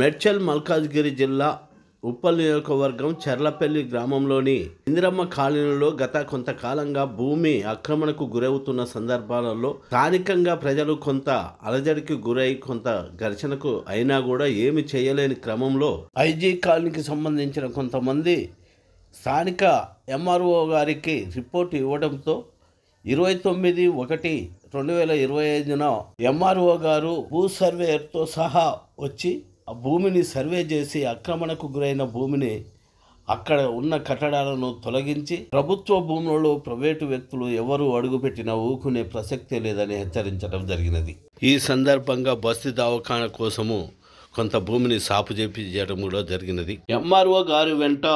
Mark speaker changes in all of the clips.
Speaker 1: మేడ్చల్ మల్కాజ్గిరి జిల్లా ఉప్పల్ నియోజకవర్గం చర్లపల్లి గ్రామంలోని ఇందిరమ్మ కాలనీలో గత కొంతకాలంగా భూమి ఆక్రమణకు గురవుతున్న సందర్భాలలో స్థానికంగా ప్రజలు కొంత అలజడికి గురై కొంత ఘర్షణకు అయినా కూడా ఏమి చేయలేని క్రమంలో ఐజీ కాలనీకి సంబంధించిన కొంతమంది స్థానిక ఎంఆర్ఓ గారికి రిపోర్ట్ ఇవ్వడంతో 29/1/2025న ఎంఆర్ఓ గారు భూ సర్వేతో సహా వచ్చి ఆ భూమిని సర్వే చేసి ఆక్రమణకు గురైన భూమిని అక్కడ ఉన్న కట్టడాలను తొలగించి ప్రభుత్వ భూములలో ప్రైవేటు వ్యక్తులు ఎవరు అడుగుపెట్టినా ఊకునే ప్రసక్తే లేదని హెచ్చరించడం జరిగినది. ఈ సందర్భంగా బస్తీ దవాఖానా కోసము కొంత భూమిని సాపు చేపించడం కూడా జరిగినది. ఎంఆర్ఓ గారి వెంట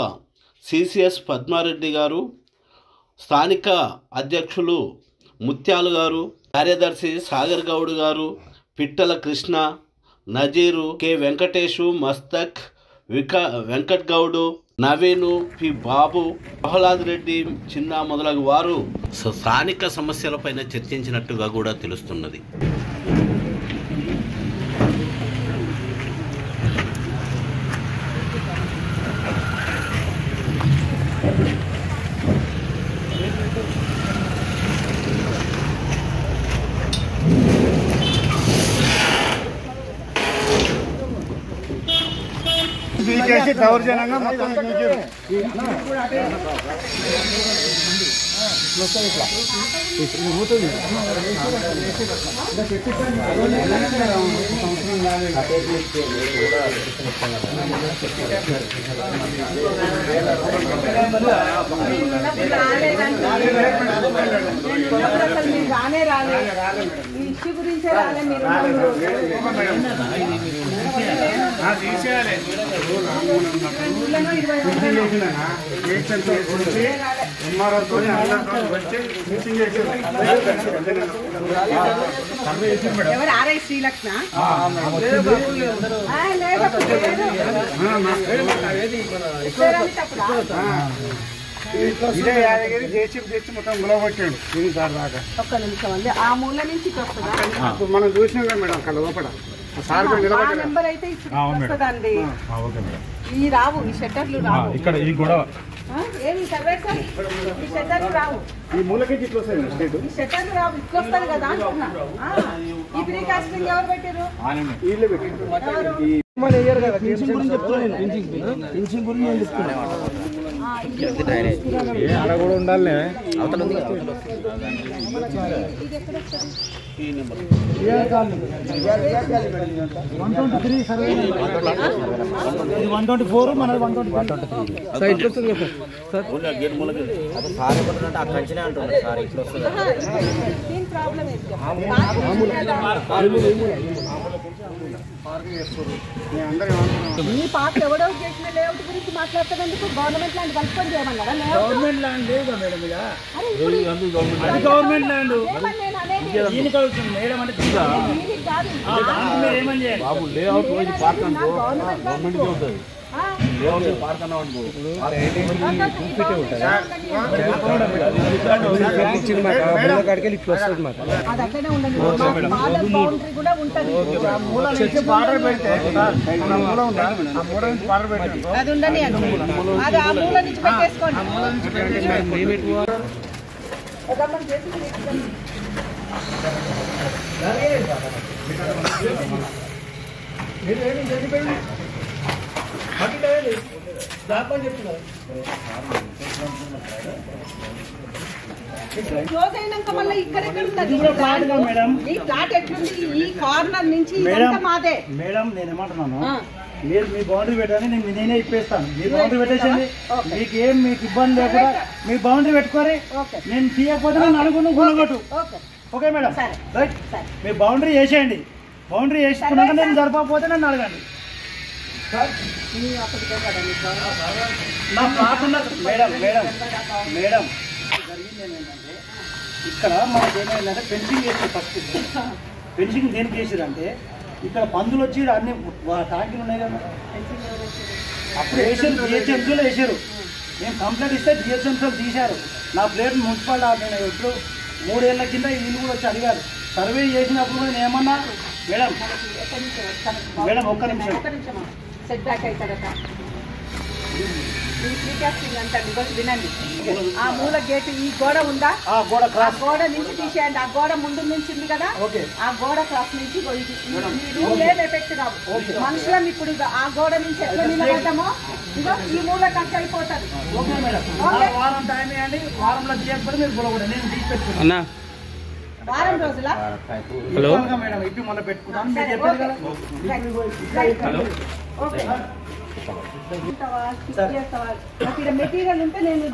Speaker 1: సిసిఎస్ పద్మారెడ్డి గారు, స్థానిక అధ్యక్షులు ముత్యాలు గారు, కార్యదర్శి సాగర్ గౌడ్ గారు, పిట్టల కృష్ణ, నజీరు, కె వెంకటేషు, మస్తక్, వెంకట్ గౌడు, నవీను, పి బాబు, ప్రహ్లాద్ రెడ్డి, చిన్న మొదలగు వారు స్థానిక సమస్యలపైన చర్చించినట్టుగా కూడా తెలుస్తున్నది.
Speaker 2: దౌర్జన్యంగా మొత్తం
Speaker 3: రానే రాలే ఈ ఇష్యూ గురించి రాలే మీరు ఎవరు ఆర్ఐ శ్రీలక్ష్మ
Speaker 2: ఇదే యాదగిరి చేసి మొత్తం గులగొట్టాడు సార్ దాకా.
Speaker 3: ఒక్క నిమిషం అండి, ఆ మూల నుంచి వస్తుందా?
Speaker 2: మనం చూసినాం కదా మేడం అక్కడ లోపల
Speaker 3: నెంబర్ అయితే వస్తుందండి. ఈ రావు, ఈ షట్టర్లు రావు
Speaker 2: ఇక్కడ ఈ గొడవ
Speaker 3: ఏమి సర్వేర్ సార్, ఈ షట్టర్లు రావు,
Speaker 2: ఈ మూలకి ఇట్లా వస్తాయి
Speaker 3: ఈ షట్టర్లు రావు, ఇట్లా వస్తుంది కదా అంటున్నా. ఈ ప్రీ కాస్టింగ్ ఎవరు పెట్టారు?
Speaker 2: వీళ్ళే పెట్టారు. ఆడ కూడా ఉండాలి.
Speaker 3: ఈ పార్క్ ఎవడో చేసిన లేఅవుట్ గురించి మాట్లాడుతున్నందుకు గవర్నమెంట్ ల్యాండ్ కలుపుకొని చేయమన్నారా?
Speaker 2: గవర్నమెంట్ ల్యాండ్ లేదు మేడం,
Speaker 3: గవర్నమెంట్ ల్యాండ్
Speaker 2: మేడం అంటే
Speaker 3: అది ఉండని అది ఆ మూల నుంచి పెట్టేసుకోండి. క్లోజ్ అయినాక మళ్ళీ ఇక్కడెక్కడ ఉంటుంది ఈ ఫ్లాట్ ఎట్లుంది? ఈ కార్నర్ నుంచి మాదే
Speaker 2: మేడం. నేను ఏమంటున్నాను, మీరు మీ బౌండరీ పెట్టాలని నేనే ఇప్పేస్తాను. మీ బౌండరీ పెట్టేసింది, మీకు ఏం మీకు ఇబ్బంది లేకుండా మీ బౌండరీ పెట్టుకోరి. నేను తీయకపోతే నేను అనుకున్నాను గుణగొట్టు. Okay madam, right. మీ బౌండరీ వేసేయండి. బౌండరీ వేసుకున్నాక నేను జరపకపోతే నన్ను అడగండి. నా ప్లాట్ ఉన్న మేడం మేడం మేడం జరిగింది ఏంటంటే ఇక్కడ మనకి ఏమైందంటే ఫెన్సింగ్ చేసారు. ఫస్ట్ ఫెన్సింగ్ దేనికి చేసారంటే ఇక్కడ పందులు వచ్చి అన్ని ట్యాంకులు ఉన్నాయి కదా, అప్పుడు వేసారు. జిహెచ్ఎంసీలో వేసారు. నేను కంప్లైంట్ ఇస్తే జిహెచ్ఎంసీలో తీశారు. నా ప్లేట్ మున్సిపాలిటీ నేను ఎప్పుడు 3 ఏళ్ల కింద వీళ్ళు కూడా వచ్చి అడిగారు. సర్వే చేసినప్పుడు నేను ఏమన్నా మేడం మేడం ఒక్క నిమిషం
Speaker 3: సెట్ బ్యాక్ అవుతారట వినండి. ఆ మూల గేటు ఈ గోడ ఉందా,
Speaker 2: గోడ
Speaker 3: ఆ గోడ నుంచి తీసేయండి. ఆ గోడ ముందు నుంచి ఉంది కదా, ఆ గోడ క్రాస్ నుంచి ఏం ఎఫెక్ట్ కావు. మనుషులం ఇప్పుడు ఆ గోడ నుంచి ఎట్లా నిలబడ్డామో ఇదో ఈ మూల టచ్ అయిపోతుంది.
Speaker 2: ఓకే మేడం, వారం టైం ఇవ్వండి. వారంలో తీయకపోతే మీరు కూడా నేను తీసి పెట్టుకున్నాను.
Speaker 3: వారం రోజుల
Speaker 2: మేడం ఇప్పి మొన్న పెట్టుకుంటాను. మీరు చెప్పారు కదా.
Speaker 3: ఓకే మెటీరియల్ ఉంటే నేను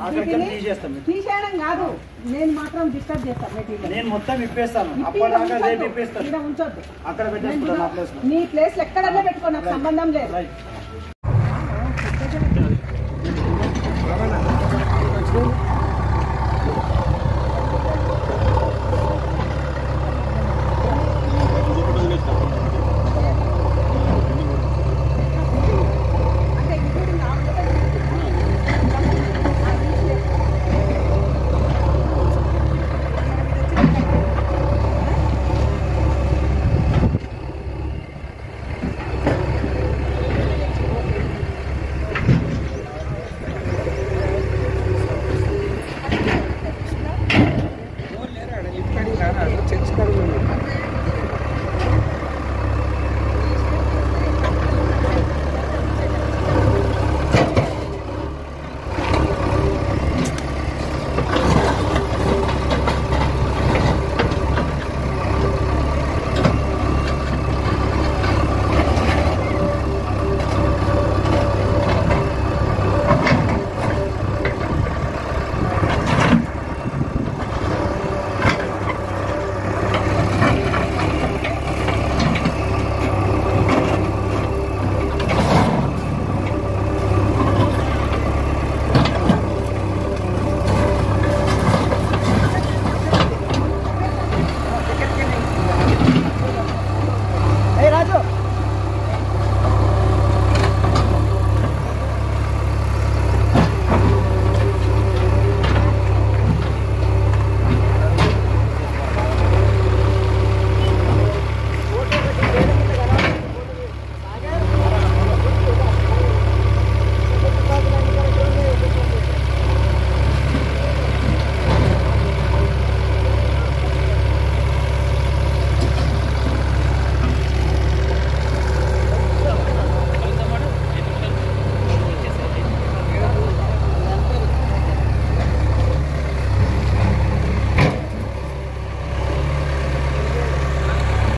Speaker 3: తీసేయడం కాదు, నేను మాత్రం డిస్టర్బ్ చేస్తాను. మెటీరియల్ నేను మొత్తం ఇప్పేస్తాను. ఉంచొద్దు.
Speaker 2: అక్కడ పెట్టేసుకుంటాను.
Speaker 3: నీ ప్లేస్ ఎక్కడన్నా పెట్టుకో, నాకు సంబంధం లేదు.